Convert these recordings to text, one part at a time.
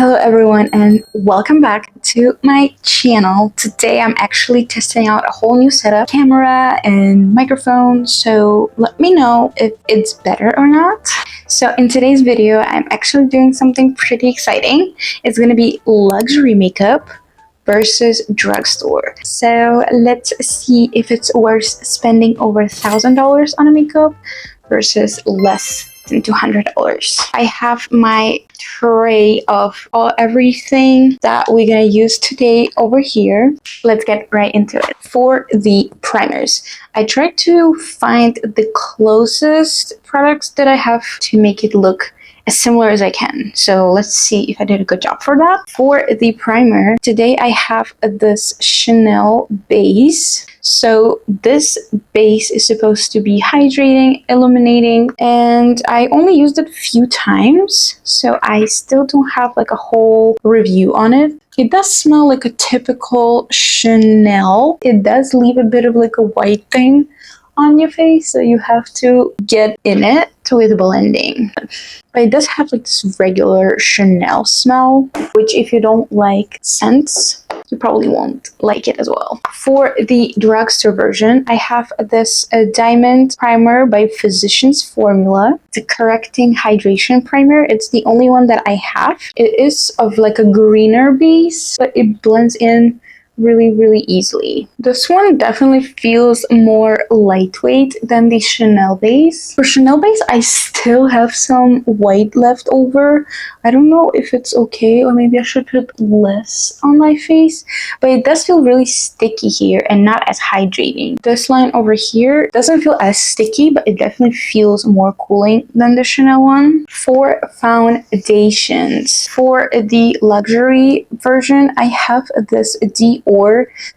Hello everyone and welcome back to my channel. Today I'm actually testing out a whole new setup, camera and microphone, so let me know if it's better or not. So in today's video I'm actually doing something pretty exciting. It's gonna be luxury makeup versus drugstore. So let's see if it's worth spending over $1,000 on a makeup versus less than $200. I have my tray of everything that we're gonna use today over here. Let's get right into it. For the primers, I tried to find the closest products that I have to make it look as similar as I can. So let's see if I did a good job for that. For the primer, today I have this Chanel base. So this base is supposed to be hydrating, illuminating, and I only used it a few times, so I still don't have like a whole review on it. It does smell like a typical Chanel. It does leave a bit of like a white thing on your face, so you have to get in it with blending. But it does have like this regular Chanel smell, which if you don't like scents, you probably won't like it as well. For the drugstore version, I have this diamond primer by Physicians Formula. It's a correcting hydration primer. It's the only one that I have. It is of like a greener base, but it blends in really easily. This one definitely feels more lightweight than the Chanel base. For Chanel base, I still have some white left over. I don't know if it's okay, or maybe I should put less on my face, but it does feel really sticky here and not as hydrating. This line over here doesn't feel as sticky, but it definitely feels more cooling than the Chanel one. For foundations, for the luxury version, I have this Dior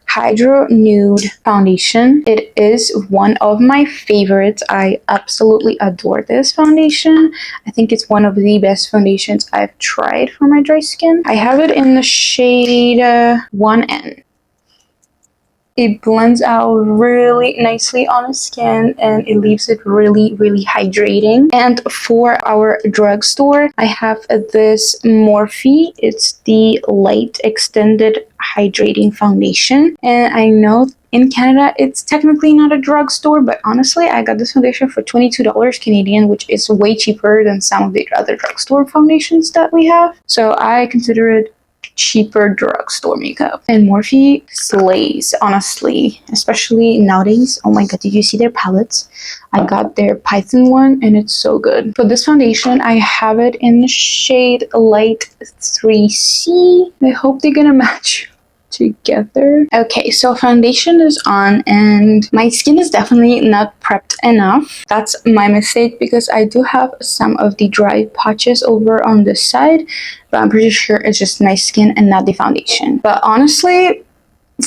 Hydro Nude foundation. It is one of my favorites. I absolutely adore this foundation. I think it's one of the best foundations I've tried for my dry skin. I have it in the shade 1N. It blends out really nicely on the skin and it leaves it really hydrating. And for our drugstore, I have this Morphe. It's the light extended hydrating foundation. And I know in Canada, it's technically not a drugstore, but honestly, I got this foundation for $22 Canadian, which is way cheaper than some of the other drugstore foundations that we have. So I consider it cheaper drugstore makeup. And Morphe slays, honestly, especially nowadays. Oh my god, did you see their palettes? I got their Python one and it's so good. For this foundation, I have it in the shade Light 3C. I hope they're gonna match together. Okay, so foundation is on and my skin is definitely not prepped enough. That's my mistake because I do have some of the dry patches over on this side, but I'm pretty sure it's just my skin and not the foundation. But honestly,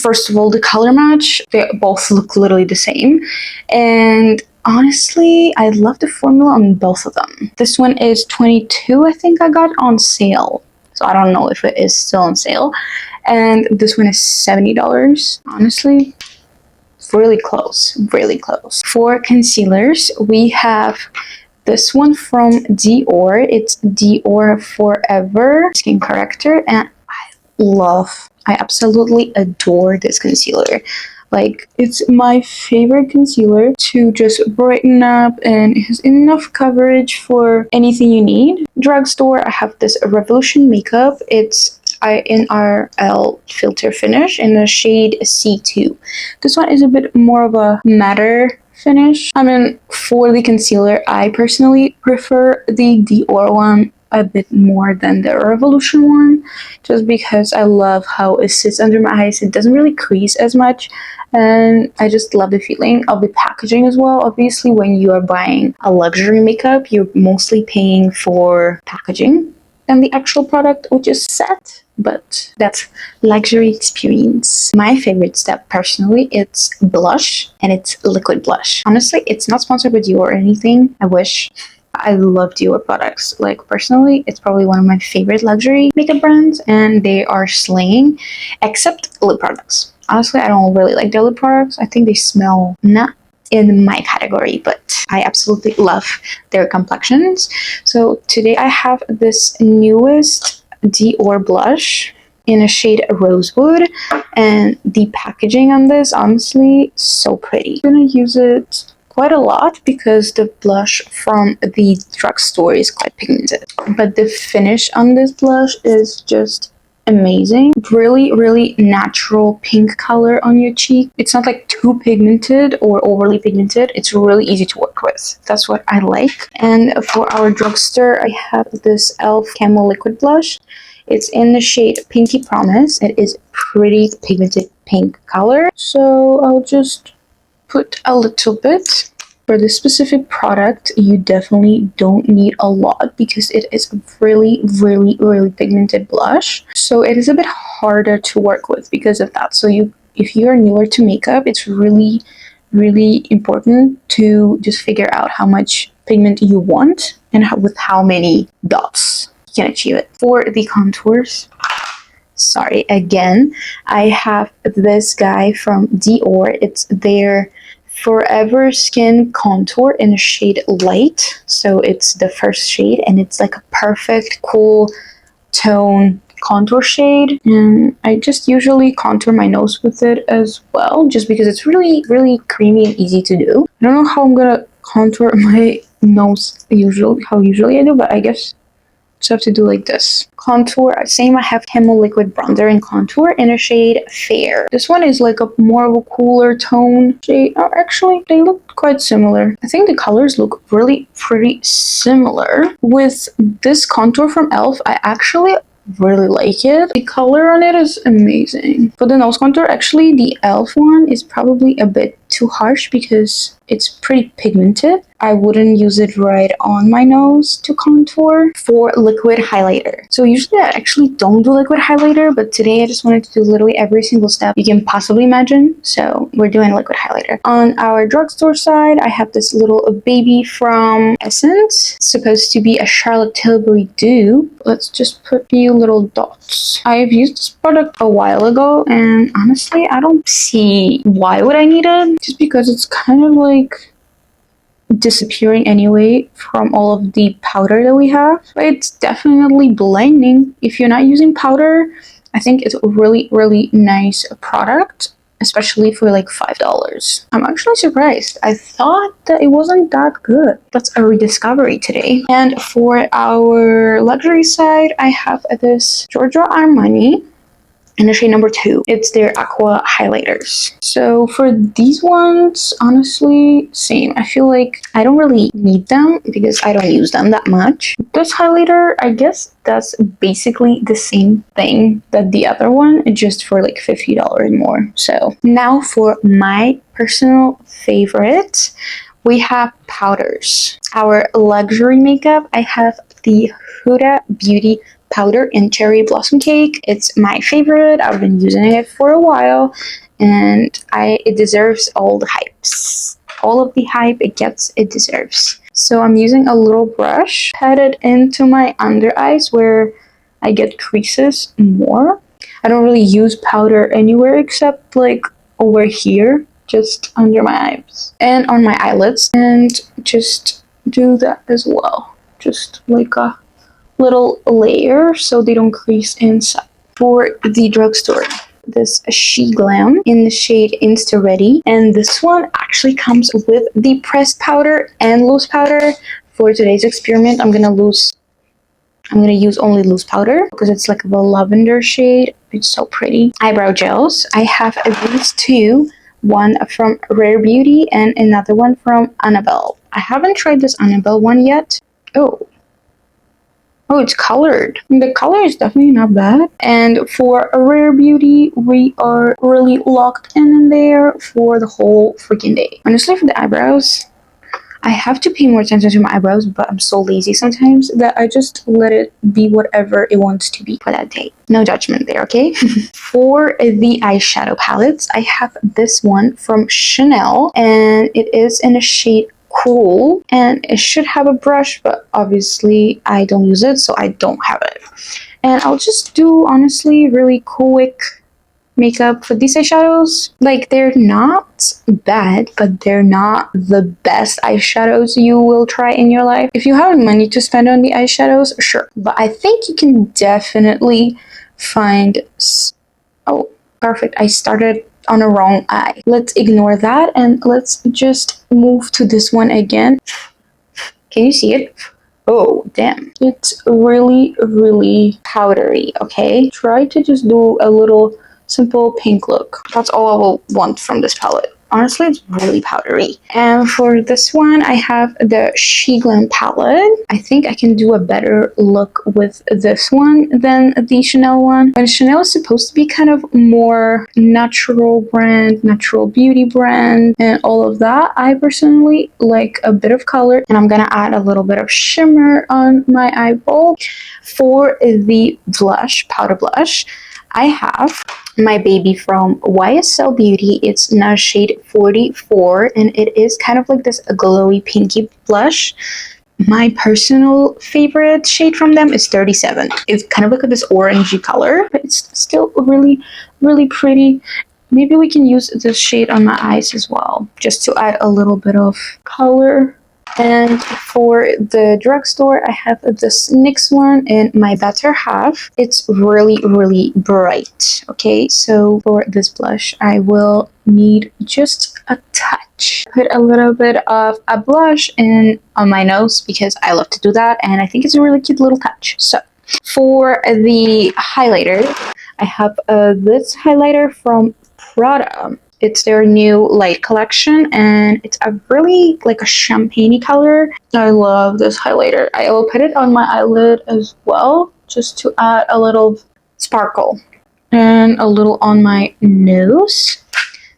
first of all, the color match, they both look literally the same. And honestly, I love the formula on both of them. This one is $22, I think I got on sale. So I don't know if it is still on sale. And this one is $70. Honestly, really close, really close. For concealers, we have this one from Dior. It's Dior Forever Skin Corrector, and I absolutely adore this concealer. Like, it's my favorite concealer to just brighten up, and it has enough coverage for anything you need. Drugstore, I have this Revolution makeup. It's in RL filter finish in the shade C2. This one is a bit more of a matte finish. I mean, for the concealer, I personally prefer the Dior one a bit more than the Revolution one, just because I love how it sits under my eyes. It doesn't really crease as much, and I just love the feeling of the packaging as well. Obviously, when you are buying a luxury makeup, you're mostly paying for packaging than the actual product, which is set, but that's luxury experience. My favorite step personally, it's blush, and it's liquid blush. Honestly, it's not sponsored by Dior or anything. I wish. I love Dior products. Like, personally, it's probably one of my favorite luxury makeup brands, and they are slaying, except lip products. Honestly, I don't really like their lip products. I think they smell not in my category, but I absolutely love their complexions. So today I have this newest Dior blush in a shade Rosewood, and the packaging on this, honestly, so pretty. I'm gonna use it quite a lot because the blush from the drugstore is quite pigmented. But the finish on this blush is just amazing. Really, really natural pink color on your cheek. It's not like too pigmented or overly pigmented. It's really easy to work with. That's what I like. And for our drugstore, I have this e.l.f. Camo Liquid Blush. It's in the shade Pinky Promise. It is pretty pigmented pink color. So I'll just put a little bit. For this specific product, you definitely don't need a lot because it is a really, really, really pigmented blush. So it is a bit harder to work with because of that. So if you are newer to makeup, it's really, really important to just figure out how much pigment you want and with how many dots you can achieve it. For the contours, sorry, again, I have this guy from Dior. It's their Forever Skin Contour in a shade Light. So it's the first shade and it's like a perfect cool tone contour shade. And I just usually contour my nose with it as well, just because it's really, really creamy and easy to do. I don't know how I'm gonna contour my nose usually I do, but I guess just have to do like this. Contour, same, I have Camo Liquid Bronzer and Contour in a shade Fair. This one is like a more of a cooler tone shade. Oh, actually, they look quite similar. I think the colors look really pretty similar. With this contour from e.l.f., I actually really like it. The color on it is amazing. For the nose contour, actually, the e.l.f. one is probably a bit too harsh because it's pretty pigmented. I wouldn't use it right on my nose to contour. For liquid highlighter, so usually I actually don't do liquid highlighter, but today I just wanted to do literally every single step you can possibly imagine, so we're doing liquid highlighter. On our drugstore side, I have this little baby from Essence. It's supposed to be a Charlotte Tilbury dupe. Let's just put a few little dots. I've used this product a while ago, and honestly, I don't see why would I need it, just because it's kind of like disappearing anyway from all of the powder that we have. But it's definitely blending. If you're not using powder, I think it's a really, really nice product, especially for like $5. I'm actually surprised. I thought that it wasn't that good. That's a rediscovery today. And for our luxury side, I have this Giorgio Armani in the shade number 2. It's their aqua highlighters. So for these ones, honestly, same. I feel like I don't really need them because I don't use them that much. This highlighter, I guess that's basically the same thing that the other one, just for like $50 more. So now for my personal favorite, we have powders. Our luxury makeup, I have the Huda Beauty powder in Cherry Blossom Cake. It's my favorite. I've been using it for a while, and it deserves all the hypes. All of the hype it deserves. So I'm using a little brush, pat it into my under eyes where I get creases more. I don't really use powder anywhere except like over here, just under my eyes and on my eyelids, and just do that as well. Just like a little layer so they don't crease inside. For the drugstore, this She Glam in the shade Insta Ready, and this one actually comes with the pressed powder and loose powder. For today's experiment, I'm gonna use only loose powder because it's like a lavender shade. It's so pretty. Eyebrow gels, I have these two, one from Rare Beauty and another one from Annabelle. I haven't tried this Annabelle one yet. Oh, it's colored. The color is definitely not bad. And for a Rare Beauty, we are really locked in there for the whole freaking day. Honestly, for the eyebrows, I have to pay more attention to my eyebrows, but I'm so lazy sometimes that I just let it be whatever it wants to be for that day. No judgment there, okay? For the eyeshadow palettes, I have this one from Chanel, and it is in a shade Cool, and it should have a brush, but obviously I don't use it, so I don't have it. And I'll just do, honestly, really quick makeup for these eyeshadows. Like, they're not bad, but they're not the best eyeshadows you will try in your life. If you have money to spend on the eyeshadows, sure. But I think you can definitely find... Oh, perfect. I started on a wrong eye. Let's ignore that and let's just move to this one again. Can you see it? Oh, damn. It's really, really powdery, okay? Try to just do a little simple pink look. That's all I will want from this palette. Honestly, it's really powdery. And for this one, I have the She Glam palette. I think I can do a better look with this one than the Chanel one. And Chanel is supposed to be kind of more natural brand, natural beauty brand, and all of that. I personally like a bit of color, and I'm gonna add a little bit of shimmer on my eyeball. For the blush, powder blush, I have my baby from YSL Beauty. It's now shade 44, and it is kind of like this glowy pinky blush. My personal favorite shade from them is 37. It's kind of like this orangey color, but it's still really, really pretty. Maybe we can use this shade on my eyes as well, just to add a little bit of color. And for the Drugstore, I have this NYX one in my better half. It's really, really bright. Okay, so for this blush, I will need just a touch. Put a little bit of a blush in on my nose because I love to do that, and I think it's a really cute little touch. So for the highlighter, I have this highlighter from Prada. It's their new light collection, and it's a really like a champagne color. I love this highlighter. I will put it on my eyelid as well, just to add a little sparkle, and a little on my nose.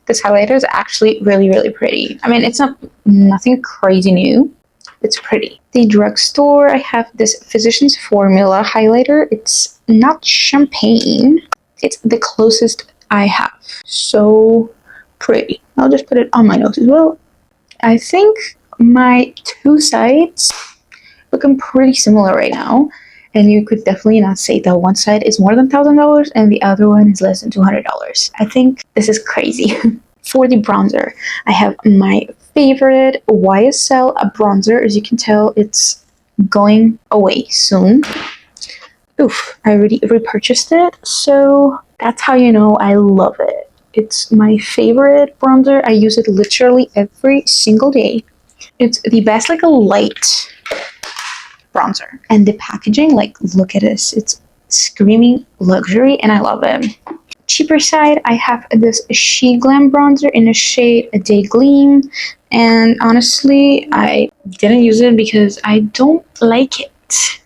This highlighter is actually really, really pretty. I mean, it's nothing crazy new. It's pretty. The Drugstore, I have this Physicians Formula highlighter. It's not champagne. It's the closest I have. So pretty. I'll just put it on my nose as well. I think my two sides looking pretty similar right now, and you could definitely not say that one side is more than $1,000 and the other one is less than $200. I think this is crazy. For the bronzer, I have my favorite YSL bronzer. As you can tell, it's going away soon. Oof, I already repurchased it, so that's how you know I love it. It's my favorite bronzer. I use it literally every single day. It's the best, like a light bronzer. And the packaging, like, look at this. It's screaming luxury, and I love it. Cheaper side, I have this She Glam bronzer in a shade Day Gleam. And honestly, I didn't use it because I don't like it.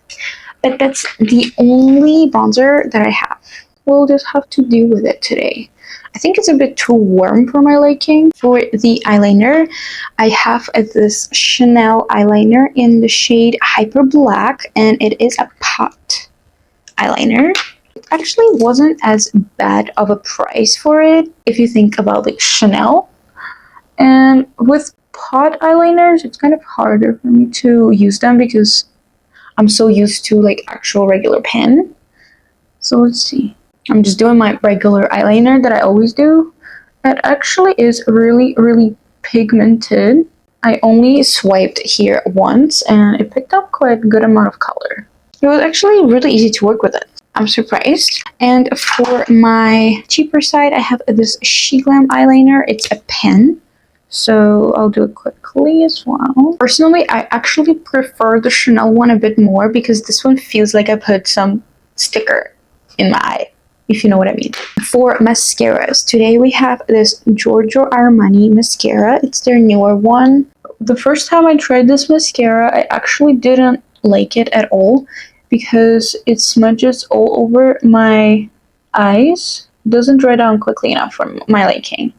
But that's the only bronzer that I have. We'll just have to deal with it today. I think it's a bit too warm for my liking. For the eyeliner, I have this Chanel eyeliner in the shade Hyper Black, and it is a pot eyeliner. It actually wasn't as bad of a price for it if you think about like Chanel. And with pot eyeliners, it's kind of harder for me to use them because I'm so used to like actual regular pen. So let's see. I'm just doing my regular eyeliner that I always do. It actually is really, really pigmented. I only swiped here once and it picked up quite a good amount of color. It was actually really easy to work with it. I'm surprised. And for my cheaper side, I have this She Glam eyeliner. It's a pen. So I'll do it quickly as well. Personally, I actually prefer the Chanel one a bit more because this one feels like I put some sticker in my eye, if you know what I mean. For mascaras, today we have this Giorgio Armani mascara. It's their newer one. The first time I tried this mascara, I actually didn't like it at all because it smudges all over my eyes. It doesn't dry down quickly enough for my liking.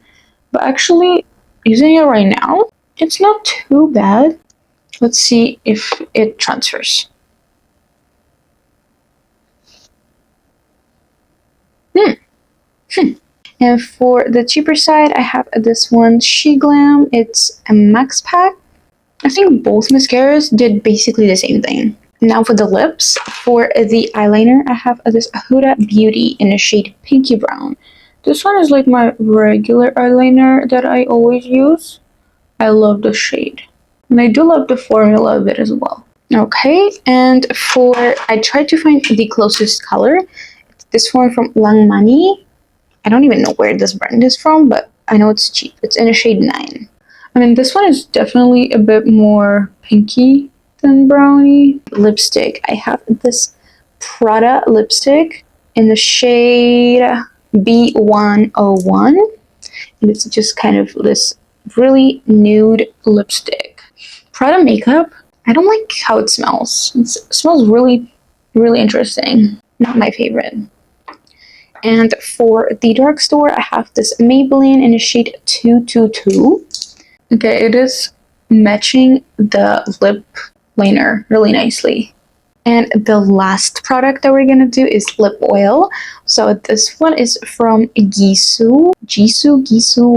But actually, using it right now, it's not too bad. Let's see if it transfers. And for the cheaper side, I have this one, She Glam. It's a max pack. I think both mascaras did basically the same thing. Now for the lips. For the eyeliner, I have this Huda Beauty in a shade Pinky Brown. This one is like my regular eyeliner that I always use. I love the shade. And I do love the formula of it as well. Okay, and I tried to find the closest color. It's this one from Lana. I don't even know where this brand is from, but I know it's cheap. It's in a shade 9. I mean, this one is definitely a bit more pinky than brownie. Lipstick. I have this Prada lipstick in the shade B101. And it's just kind of this really nude lipstick. Prada makeup, I don't like how it smells. It smells really, really interesting. Not my favorite. And for the Drugstore, I have this Maybelline in a shade 222. Okay, it is matching the lip liner really nicely. And the last product that we're gonna do is lip oil. So this one is from Gisou,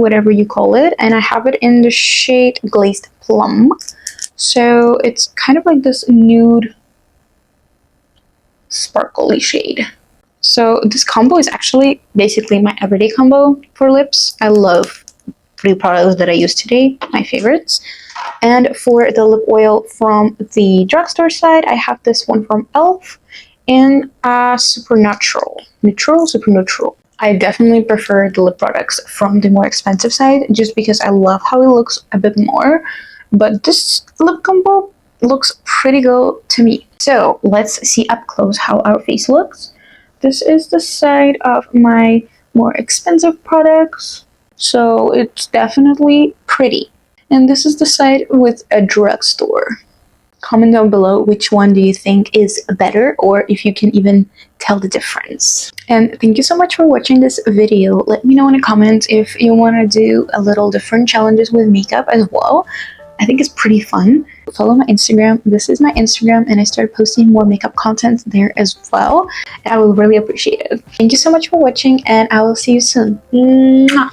whatever you call it. And I have it in the shade Glazed Plum. So it's kind of like this nude sparkly shade. So this combo is actually basically my everyday combo for lips. I love 3 products that I use today, my favorites. And for the lip oil from the Drugstore side, I have this one from e.l.f. in Supernatural. Supernatural. I definitely prefer the lip products from the more expensive side just because I love how it looks a bit more. But this lip combo looks pretty good to me. So let's see up close how our face looks. This is the side of my more expensive products. So it's definitely pretty. And this is the side with a Drugstore. Comment down below which one do you think is better, or if you can even tell the difference. And thank you so much for watching this video. Let me know in the comments if you want to do a little different challenges with makeup as well. I think it's pretty fun. Follow my Instagram. This is my Instagram, and I started posting more makeup content there as well. And I will really appreciate it. Thank you so much for watching, and I will see you soon. Mwah!